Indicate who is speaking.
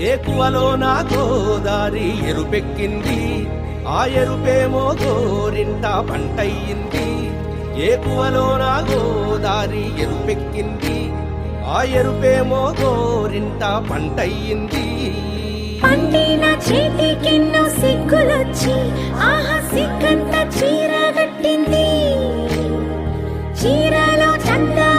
Speaker 1: ఏకువలో నా గోదారి ఎరుపెక్కింది, ఆ ఎరుపేమో గోరింట పంటయ్యింది. ఏకువలో నా గోదారి ఎరుపెక్కింది, ఆ ఎరుపేమో గోరింట పంటయ్యింది.
Speaker 2: పండిన చేతికెన్నో సిగ్గులొచ్చి ఆహా సిగ్గంత చీర కట్టింది. చీరలో చందా